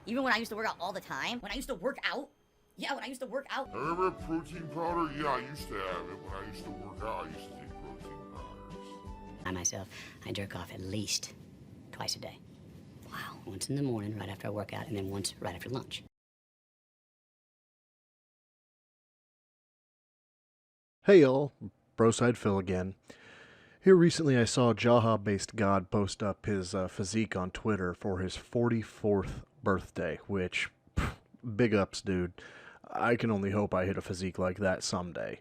Even when I used to work out all the time, when I used to work out, yeah, when I used to work out. I remember protein powder? Yeah, I used to have it. When I used to work out, I used to take protein powders. I myself, I jerk off at least twice a day. Wow. Once in the morning, right after I work out, and then once right after lunch. Hey y'all, Broside Phil again. Here recently I saw Jaha-based God post up his physique on Twitter for his 44th birthday, which, big ups, dude. I can only hope I hit a physique like that someday.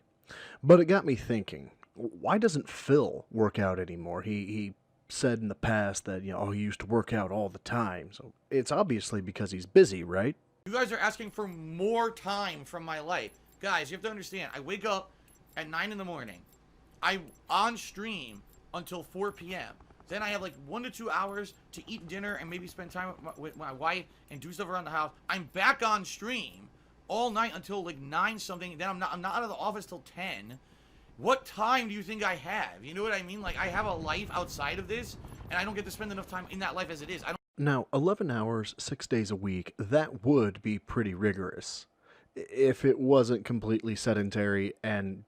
But it got me thinking, why doesn't Phil work out anymore? He said in the past that, he used to work out all the time, so it's obviously because he's busy, right? You guys are asking for more time from my life. Guys, you have to understand, I wake up at 9 in the morning. I'm on stream until 4 p.m. Then I have like 1 to 2 hours to eat dinner and maybe spend time with my wife and do stuff around the house. I'm back on stream all night until like 9 something. Then I'm not out of the office till 10. What time do you think I have? You know what I mean? Like, I have a life outside of this, and I don't get to spend enough time in that life as it is. Now, 11 hours, 6 days a week, that would be pretty rigorous. If it wasn't completely sedentary and,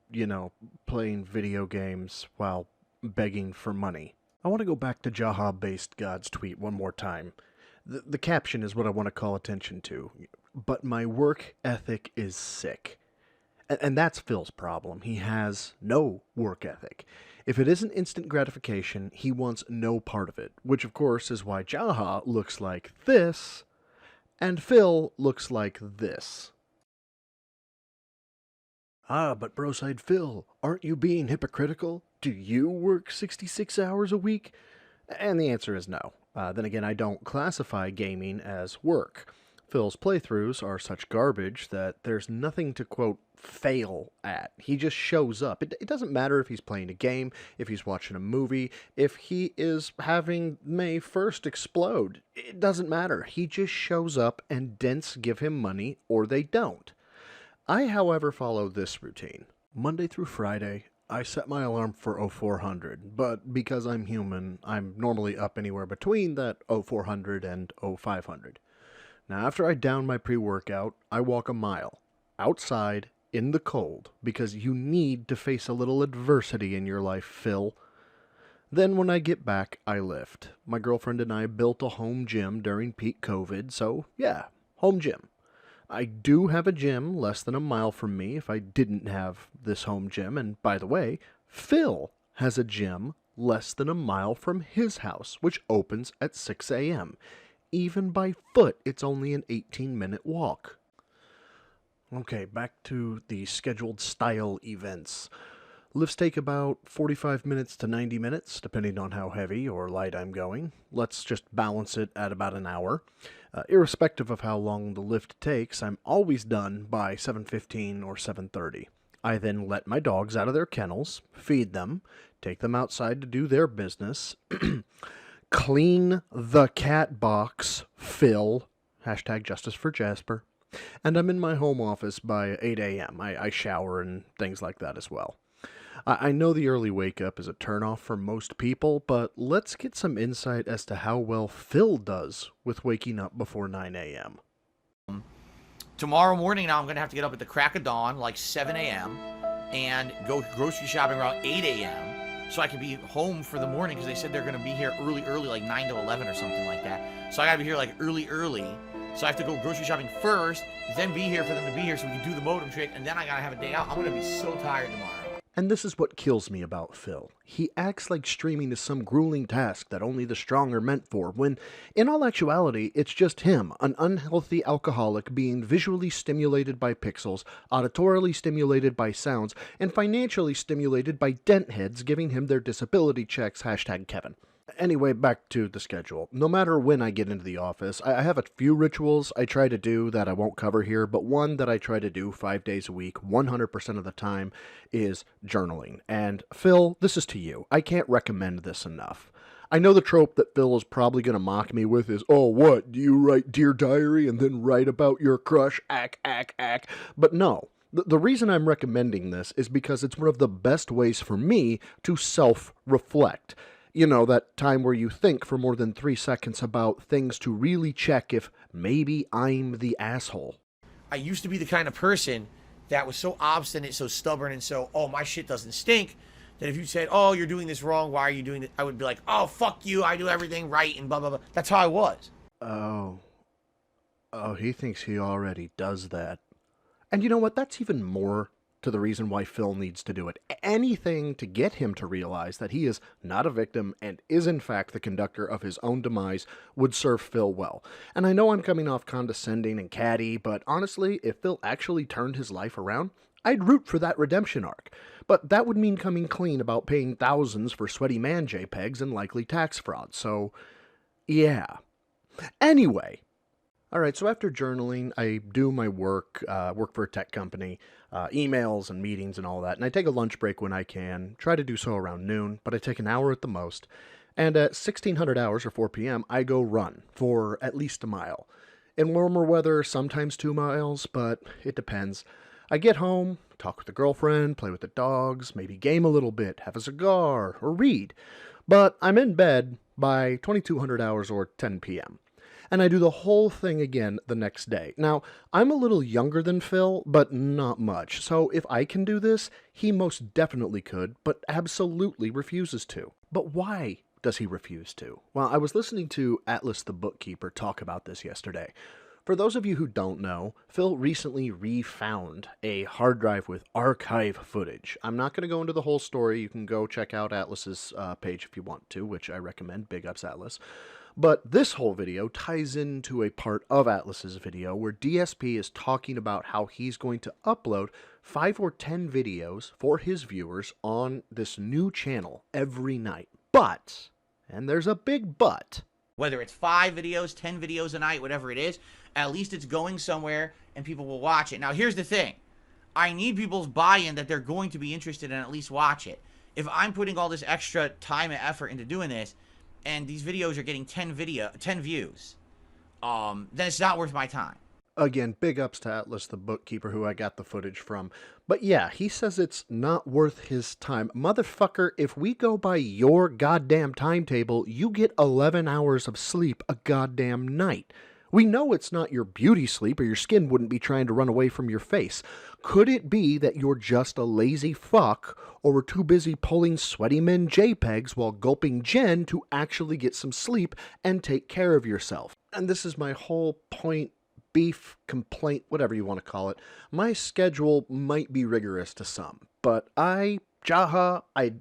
playing video games while begging for money. I want to go back to Jaha-based God's tweet one more time. The caption is what I want to call attention to. But my work ethic is sick. And that's Phil's problem. He has no work ethic. If it isn't instant gratification, he wants no part of it. Which, of course, is why Jaha looks like this, and Phil looks like this. Ah, but Broside Phil, aren't you being hypocritical? Do you work 66 hours a week? And the answer is no. Then again, I don't classify gaming as work. Phil's playthroughs are such garbage that there's nothing to, quote, fail at. He just shows up. It doesn't matter if he's playing a game, if he's watching a movie, if he is having May 1st explode. It doesn't matter. He just shows up and dents give him money or they don't. I, however, follow this routine. Monday through Friday, I set my alarm for 0400, but because I'm human, I'm normally up anywhere between that 0400 and 0500. Now, after I down my pre-workout, I walk a mile, outside, in the cold, because you need to face a little adversity in your life, Phil. Then when I get back, I lift. My girlfriend and I built a home gym during peak COVID, so yeah, home gym. I do have a gym less than a mile from me if I didn't have this home gym. And by the way, Phil has a gym less than a mile from his house, which opens at 6 a.m. Even by foot, it's only an 18-minute walk. Okay, back to the scheduled style events. Lifts take about 45 minutes to 90 minutes, depending on how heavy or light I'm going. Let's just balance it at about an hour. Irrespective of how long the lift takes, I'm always done by 7:15 or 7:30. I then let my dogs out of their kennels, feed them, take them outside to do their business, clean the cat box, Phil, hashtag justice for Jasper, and I'm in my home office by 8 a.m. I shower and things like that as well. I know the early wake-up is a turnoff for most people, but let's get some insight as to how well Phil does with waking up before 9 a.m. Tomorrow morning now I'm going to have to get up at the crack of dawn, like 7 a.m., and go grocery shopping around 8 a.m., so I can be home for the morning, because they said they're going to be here early, like 9 to 11 or something like that. So I got to be here like early. So I have to go grocery shopping first, then be here for them to be here so we can do the modem trick, and then I got to have a day out. I'm going to be so tired tomorrow. And this is what kills me about Phil. He acts like streaming is some grueling task that only the strong are meant for, when, in all actuality, it's just him, an unhealthy alcoholic being visually stimulated by pixels, auditorily stimulated by sounds, and financially stimulated by dent heads giving him their disability checks, hashtag Kevin. Anyway, back to the schedule. No matter when I get into the office, I have a few rituals I try to do that I won't cover here, but one that I try to do 5 days a week, 100% of the time, is journaling. And Phil, this is to you. I can't recommend this enough. I know the trope that Phil is probably going to mock me with is, oh, what, do you write Dear Diary and then write about your crush, ack. But no. The reason I'm recommending this is because it's one of the best ways for me to self-reflect. You know, that time where you think for more than 3 seconds about things to really check if maybe I'm the asshole. I used to be the kind of person that was so obstinate, so stubborn, and so, oh, my shit doesn't stink, that if you said, oh, you're doing this wrong, why are you doing this? I would be like, oh, fuck you, I do everything right, and blah, blah, blah. That's how I was. Oh, he thinks he already does that. And you know what? That's even more to the reason why Phil needs to do it. Anything to get him to realize that he is not a victim and is in fact the conductor of his own demise would serve Phil well. And I know I'm coming off condescending and catty, but honestly, if Phil actually turned his life around, I'd root for that redemption arc. But that would mean coming clean about paying thousands for sweaty man JPEGs and likely tax fraud. So, yeah. Anyway. Alright, so after journaling, I do my work for a tech company, emails and meetings and all that, and I take a lunch break when I can, try to do so around noon, but I take an hour at the most, and at 1600 hours or 4 p.m., I go run for at least a mile. In warmer weather, sometimes 2 miles, but it depends. I get home, talk with the girlfriend, play with the dogs, maybe game a little bit, have a cigar, or read, but I'm in bed by 2200 hours or 10 p.m. And I do the whole thing again the next day. Now, I'm a little younger than Phil, but not much, so if I can do this, he most definitely could, but absolutely refuses to. But why does he refuse to? Well, I was listening to Atlas the Bookkeeper talk about this yesterday. For those of you who don't know, Phil recently refound a hard drive with archive footage. I'm not going to go into the whole story. You can go check out Atlas's page if you want to, which I recommend. Big ups, Atlas. But this whole video ties into a part of Atlas's video where DSP is talking about how he's going to upload 5 or 10 videos for his viewers on this new channel every night. But, and there's a big but, Whether it's 5 videos, 10 videos a night, whatever it is, at least it's going somewhere and people will watch it. Now, here's the thing. I need people's buy-in that they're going to be interested and at least watch it. If I'm putting all this extra time and effort into doing this, and these videos are getting 10 views, then it's not worth my time. Again, big ups to Atlas the Bookkeeper, who I got the footage from. But yeah, he says it's not worth his time. Motherfucker, if we go by your goddamn timetable, you get 11 hours of sleep a goddamn night. We know it's not your beauty sleep, or your skin wouldn't be trying to run away from your face. Could it be that you're just a lazy fuck, or were too busy pulling sweaty men JPEGs while gulping Jen to actually get some sleep and take care of yourself? And this is my whole point, beef, complaint, whatever you want to call it. My schedule might be rigorous to some, but I'd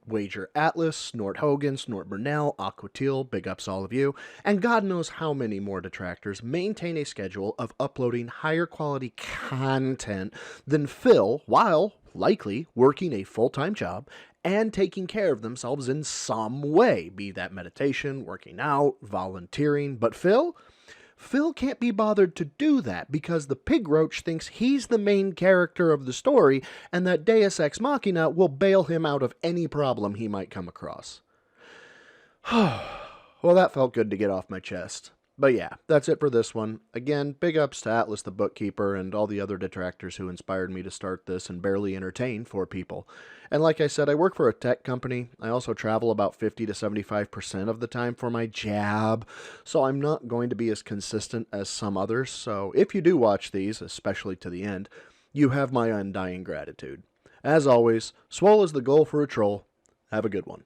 wager Atlas, Snort Hogan, Snort Burnell, Aquatil, big ups all of you, and God knows how many more detractors maintain a schedule of uploading higher quality content than Phil, while likely working a full-time job and taking care of themselves in some way, be that meditation, working out, volunteering. But Phil can't be bothered to do that because the pig roach thinks he's the main character of the story and that Deus Ex Machina will bail him out of any problem he might come across. Well, that felt good to get off my chest. But yeah, that's it for this one. Again, big ups to Atlas the Bookkeeper and all the other detractors who inspired me to start this and barely entertain 4 people. And like I said, I work for a tech company. I also travel about 50 to 75% of the time for my job, so I'm not going to be as consistent as some others. So if you do watch these, especially to the end, you have my undying gratitude. As always, swole is the goal for a troll. Have a good one.